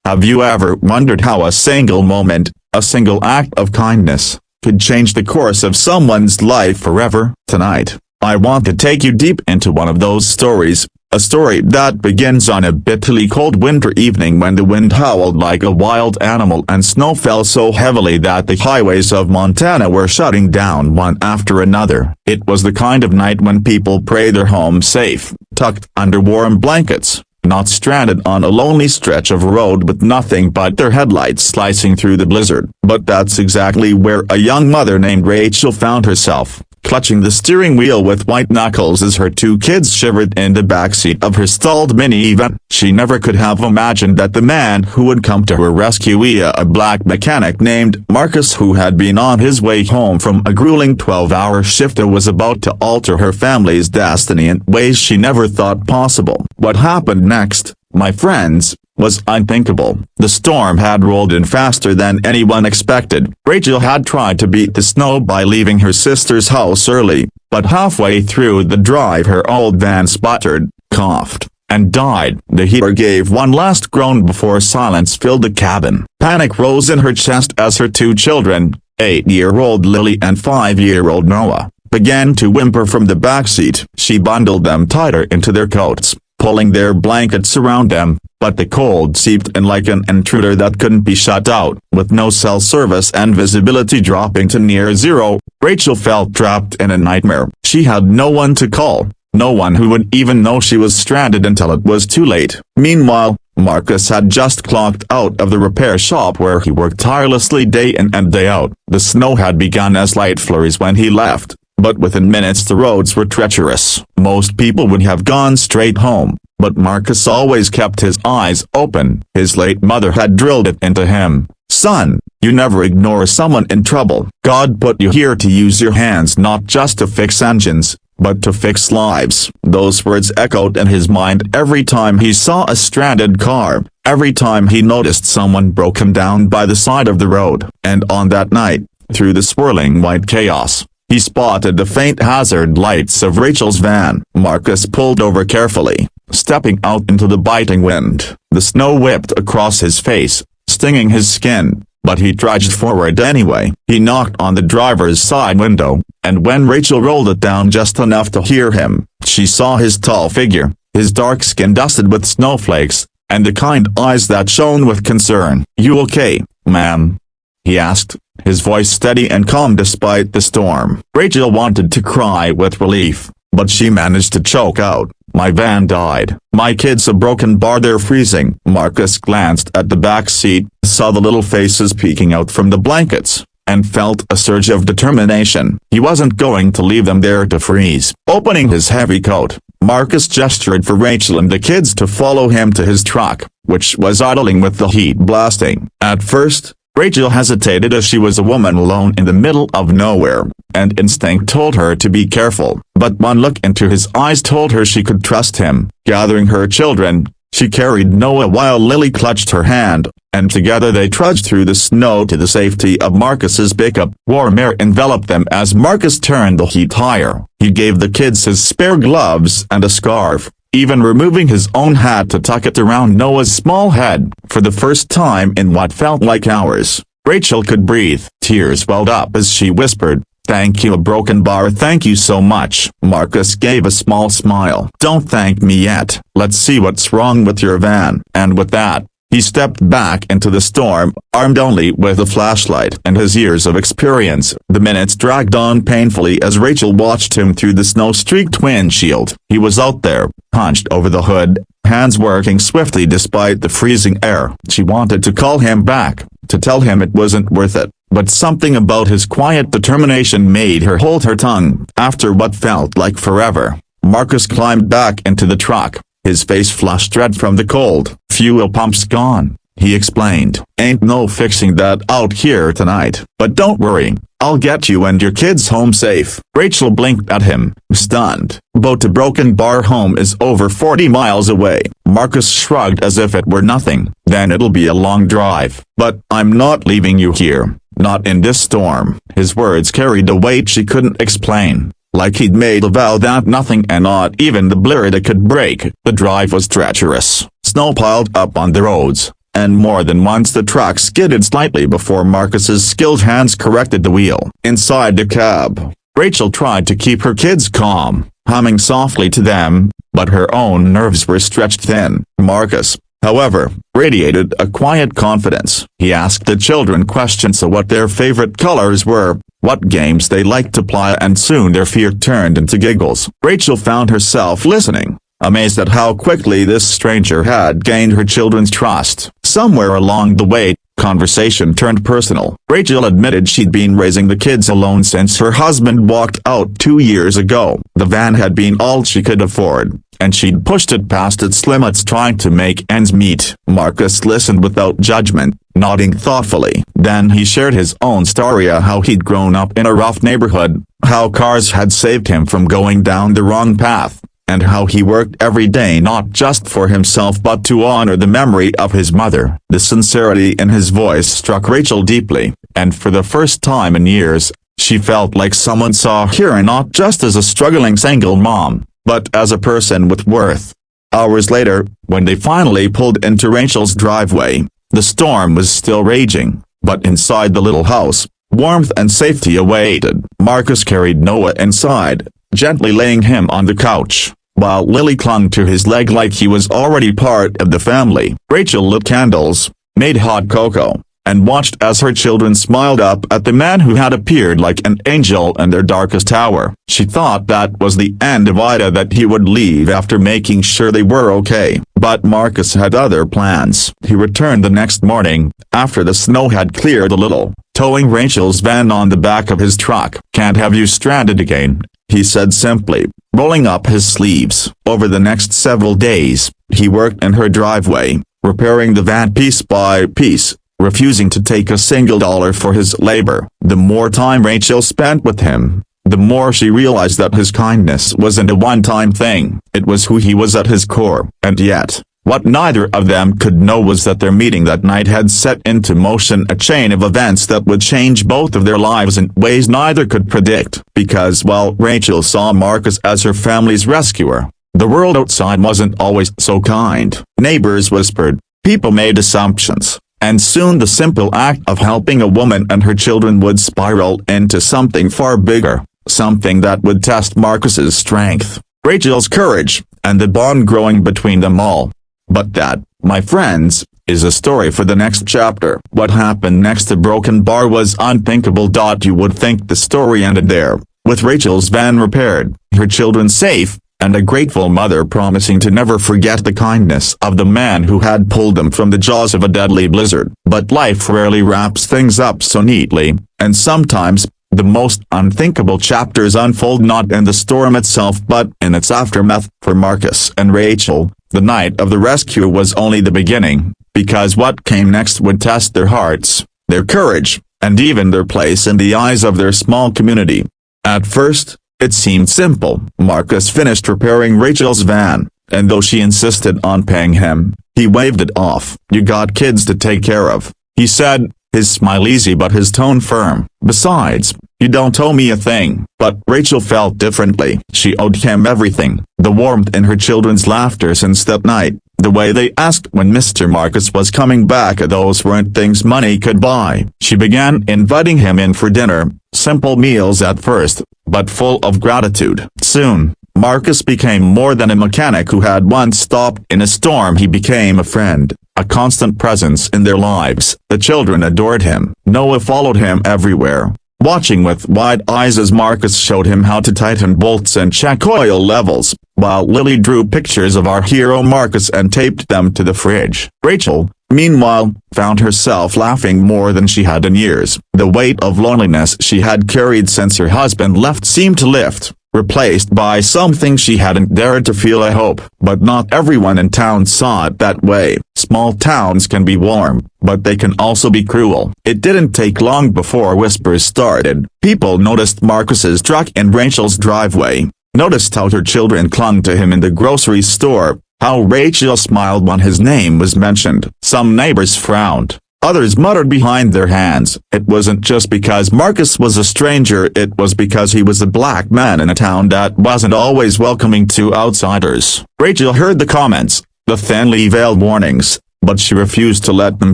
Have you ever wondered how a single moment, a single act of kindness, could change the course of someone's life forever? Tonight, I want to take you deep into one of those stories, a story that begins on a bitterly cold winter evening when the wind howled like a wild animal and snow fell so heavily that the highways of Montana were shutting down one after another. It was the kind of night when people pray their home safe, tucked under warm blankets, not stranded on a lonely stretch of road with nothing but their headlights slicing through the blizzard. But that's exactly where a young mother named Rachel found herself, clutching the steering wheel with white knuckles as her two kids shivered in the backseat of her stalled minivan. She never could have imagined that the man who would come to her rescue via a black mechanic named Marcus, who had been on his way home from a grueling 12-hour shift, was about to alter her family's destiny in ways she never thought possible. What happened next, my friends, was unthinkable. The storm had rolled in faster than anyone expected. Rachel had tried to beat the snow by leaving her sister's house early, but halfway through the drive her old van sputtered, coughed, and died. The heater gave one last groan before silence filled the cabin. Panic rose in her chest as her two children, 8-year-old Lily and 5-year-old Noah, began to whimper from the backseat. She bundled them tighter into their coats, pulling their blankets around them, but the cold seeped in like an intruder that couldn't be shut out. With no cell service and visibility dropping to near zero, Rachel felt trapped in a nightmare. She had no one to call, no one who would even know she was stranded until it was too late. Meanwhile, Marcus had just clocked out of the repair shop where he worked tirelessly day in and day out. The snow had begun as light flurries when he left, but within minutes the roads were treacherous. Most people would have gone straight home, but Marcus always kept his eyes open. His late mother had drilled it into him. Son, you never ignore someone in trouble. God put you here to use your hands not just to fix engines, but to fix lives. Those words echoed in his mind every time he saw a stranded car, every time he noticed someone broken down by the side of the road. And on that night, through the swirling white chaos, he spotted the faint hazard lights of Rachel's van. Marcus pulled over carefully, stepping out into the biting wind. The snow whipped across his face, stinging his skin, but he trudged forward anyway. He knocked on the driver's side window, and when Rachel rolled it down just enough to hear him, she saw his tall figure, his dark skin dusted with snowflakes, and the kind eyes that shone with concern. "You okay, ma'am?" he asked, his voice steady and calm despite the storm. Rachel wanted to cry with relief, but she managed to choke out, "My van died. My kid's a broken bar, they're freezing." Marcus glanced at the back seat, saw the little faces peeking out from the blankets, and felt a surge of determination. He wasn't going to leave them there to freeze. Opening his heavy coat, Marcus gestured for Rachel and the kids to follow him to his truck, which was idling with the heat blasting. At first, Rachel hesitated as she was a woman alone in the middle of nowhere, and instinct told her to be careful. But one look into his eyes told her she could trust him. Gathering her children, she carried Noah while Lily clutched her hand, and together they trudged through the snow to the safety of Marcus's pickup. Warm air enveloped them as Marcus turned the heat higher. He gave the kids his spare gloves and a scarf, even removing his own hat to tuck it around Noah's small head. For the first time in what felt like hours, Rachel could breathe. Tears welled up as she whispered, "Thank you, broken bar, thank you so much." Marcus gave a small smile. "Don't thank me yet. Let's see what's wrong with your van." And with that, he stepped back into the storm, armed only with a flashlight and his years of experience. The minutes dragged on painfully as Rachel watched him through the snow-streaked windshield. He was out there, hunched over the hood, hands working swiftly despite the freezing air. She wanted to call him back, to tell him it wasn't worth it, but something about his quiet determination made her hold her tongue. After what felt like forever, Marcus climbed back into the truck, his face flushed red from the cold. "Fuel pump's gone," he explained. "Ain't no fixing that out here tonight. But don't worry, I'll get you and your kids home safe." Rachel blinked at him, stunned. "But the broken bar home is over 40 miles away." Marcus shrugged as if it were nothing. "Then it'll be a long drive. But I'm not leaving you here, not in this storm." His words carried a weight she couldn't explain, like he'd made a vow that nothing and not even the blizzard could break. The drive was treacherous. Snow piled up on the roads, and more than once the truck skidded slightly before Marcus's skilled hands corrected the wheel. Inside the cab, Rachel tried to keep her kids calm, humming softly to them, but her own nerves were stretched thin. Marcus, however, radiated a quiet confidence. He asked the children questions of what their favorite colors were, what games they liked to play, and soon their fear turned into giggles. Rachel found herself listening, amazed at how quickly this stranger had gained her children's trust. Somewhere along the way, conversation turned personal. Rachel admitted she'd been raising the kids alone since her husband walked out 2 years ago. The van had been all she could afford, and she'd pushed it past its limits trying to make ends meet. Marcus listened without judgment, nodding thoughtfully. Then he shared his own story of how he'd grown up in a rough neighborhood, how cars had saved him from going down the wrong path, and how he worked every day not just for himself but to honor the memory of his mother. The sincerity in his voice struck Rachel deeply, and for the first time in years, she felt like someone saw her not just as a struggling single mom, but as a person with worth. Hours later, when they finally pulled into Rachel's driveway, the storm was still raging, but inside the little house, warmth and safety awaited. Marcus carried Noah inside, gently laying him on the couch, while Lily clung to his leg like he was already part of the family. Rachel lit candles, made hot cocoa, and watched as her children smiled up at the man who had appeared like an angel in their darkest hour. She thought that was the end of Ida, that he would leave after making sure they were okay. But Marcus had other plans. He returned the next morning, after the snow had cleared a little, towing Rachel's van on the back of his truck. "Can't have you stranded again," he said simply, rolling up his sleeves. Over the next several days, he worked in her driveway, repairing the van piece by piece, refusing to take a single dollar for his labor. The more time Rachel spent with him, the more she realized that his kindness wasn't a one-time thing. It was who he was at his core. And yet, what neither of them could know was that their meeting that night had set into motion a chain of events that would change both of their lives in ways neither could predict. Because while Rachel saw Marcus as her family's rescuer, the world outside wasn't always so kind. Neighbors whispered, people made assumptions, and soon the simple act of helping a woman and her children would spiral into something far bigger, something that would test Marcus's strength, Rachel's courage, and the bond growing between them all. But that, my friends, is a story for the next chapter. What happened next to Broken Bar was unthinkable. You would think the story ended there, with Rachel's van repaired, her children safe, and a grateful mother promising to never forget the kindness of the man who had pulled them from the jaws of a deadly blizzard. But life rarely wraps things up so neatly, and sometimes, the most unthinkable chapters unfold not in the storm itself but in its aftermath. For Marcus and Rachel, the night of the rescue was only the beginning, because what came next would test their hearts, their courage, and even their place in the eyes of their small community. At first, it seemed simple. Marcus finished repairing Rachel's van, and though she insisted on paying him, he waved it off. "You got kids to take care of," he said, his smile easy but his tone firm. "Besides, you don't owe me a thing." But Rachel felt differently. She owed him everything. The warmth in her children's laughter since that night, the way they asked when Mr. Marcus was coming back, those weren't things money could buy. She began inviting him in for dinner, simple meals at first, but full of gratitude. Soon, Marcus became more than a mechanic who had once stopped in a storm. He became a friend, a constant presence in their lives. The children adored him. Noah followed him everywhere, watching with wide eyes as Marcus showed him how to tighten bolts and check oil levels, while Lily drew pictures of our hero Marcus and taped them to the fridge. Rachel, meanwhile, found herself laughing more than she had in years. The weight of loneliness she had carried since her husband left seemed to lift, replaced by something she hadn't dared to feel: a hope. But not everyone in town saw it that way. Small towns can be warm, but they can also be cruel. It didn't take long before whispers started. People noticed Marcus's truck in Rachel's driveway, noticed how her children clung to him in the grocery store, how Rachel smiled when his name was mentioned. Some neighbors frowned. Others muttered behind their hands. It wasn't just because Marcus was a stranger, it was because he was a black man in a town that wasn't always welcoming to outsiders. Rachel heard the comments, the thinly veiled warnings, but she refused to let them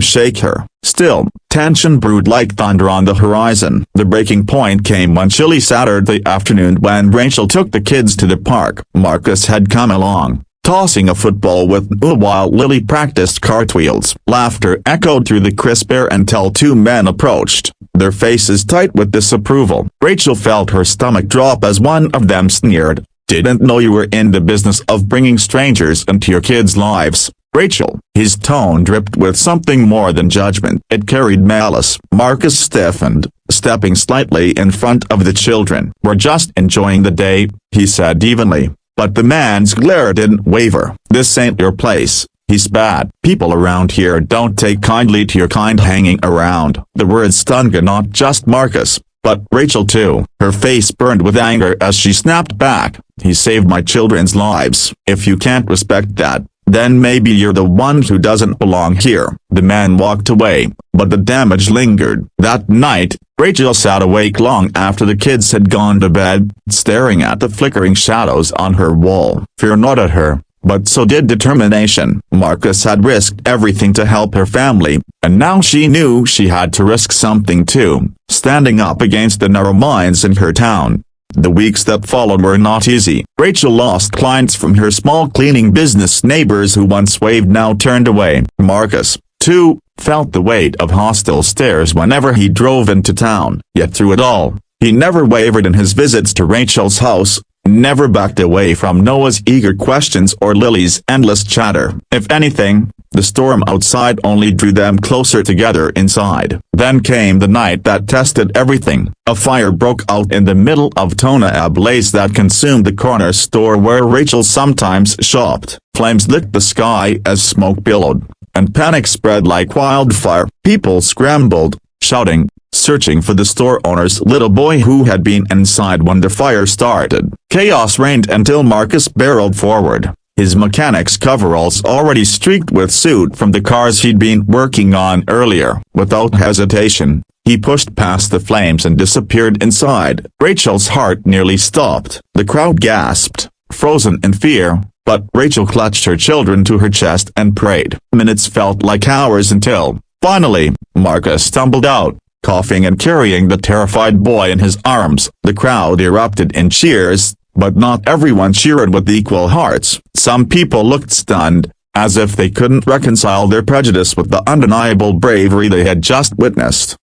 shake her. Still, tension brewed like thunder on the horizon. The breaking point came one chilly Saturday afternoon when Rachel took the kids to the park. Marcus had come along, tossing a football with Noah while Lily practiced cartwheels. Laughter echoed through the crisp air until two men approached, their faces tight with disapproval. Rachel felt her stomach drop as one of them sneered, "Didn't know you were in the business of bringing strangers into your kids' lives." Rachel. His tone dripped with something more than judgment. It carried malice. Marcus stiffened, stepping slightly in front of the children. "We're just enjoying the day," he said evenly. But the man's glare didn't waver. "This ain't your place," he spat. "People around here don't take kindly to your kind hanging around." The words stung not just Marcus, but Rachel too. Her face burned with anger as she snapped back. "He saved my children's lives. If you can't respect that, then maybe you're the one who doesn't belong here." The man walked away, but the damage lingered. That night, Rachel sat awake long after the kids had gone to bed, staring at the flickering shadows on her wall. Fear gnawed at her, but so did determination. Marcus had risked everything to help her family, and now she knew she had to risk something too, standing up against the narrow minds in her town. The weeks that followed were not easy. Rachel lost clients from her small cleaning business. Neighbors who once waved now turned away. Marcus, too, felt the weight of hostile stares whenever he drove into town. Yet through it all, he never wavered in his visits to Rachel's house, never backed away from Noah's eager questions or Lily's endless chatter. If anything, the storm outside only drew them closer together inside. Then came the night that tested everything. A fire broke out in the middle of town, a blaze that consumed the corner store where Rachel sometimes shopped. Flames lit the sky as smoke billowed, and panic spread like wildfire. People scrambled, shouting, searching for the store owner's little boy who had been inside when the fire started. Chaos reigned until Marcus barreled forward, his mechanic's coveralls already streaked with soot from the cars he'd been working on earlier. Without hesitation, he pushed past the flames and disappeared inside. Rachel's heart nearly stopped. The crowd gasped, frozen in fear, but Rachel clutched her children to her chest and prayed. Minutes felt like hours until, finally, Marcus stumbled out, coughing and carrying the terrified boy in his arms. The crowd erupted in cheers, but not everyone cheered with equal hearts. Some people looked stunned, as if they couldn't reconcile their prejudice with the undeniable bravery they had just witnessed.